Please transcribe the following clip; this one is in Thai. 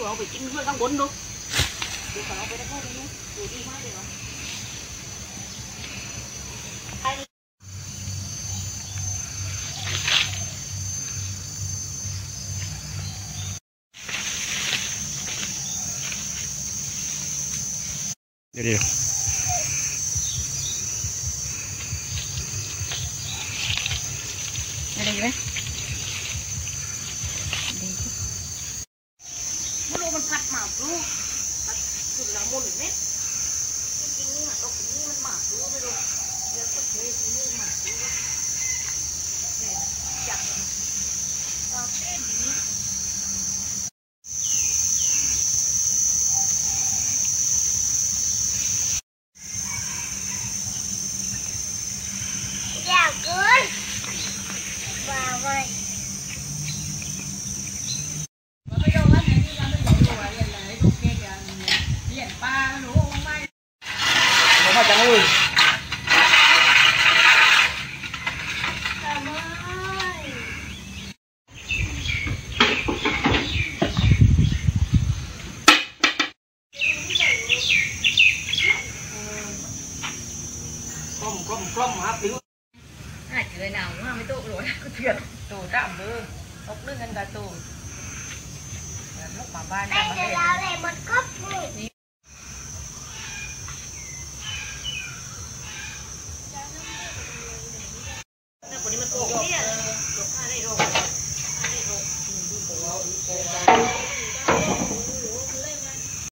เอาไปกินเพื่อข้างบนดูเดี๋ยวเอาไปได้แค่นี้ดูดีมากเลยเหรอเดี๋ยวอะไรไหมไม่รู้มันพัดหมากรู้พัดสุดละมุนเนี่ยจริงๆนี่มันตกนี่มันหมากรู้ไม่รู้เดี๋ยวก็เทนี่หมากรู้เนี่ยจับมันตอนเต้นนี้ Chào cưới vào rồi bây giờ anh đi ra bên lội rồi là đồ kia kìa biển ba lúa không may nó mà chẳng ơi Cảm ơi con hả biểu ai cười nào cũng không mấy tụ rồi có thiệt tụ tạm bơ ốc nước ăn cả tụ lúc mà ba Đây là một cốc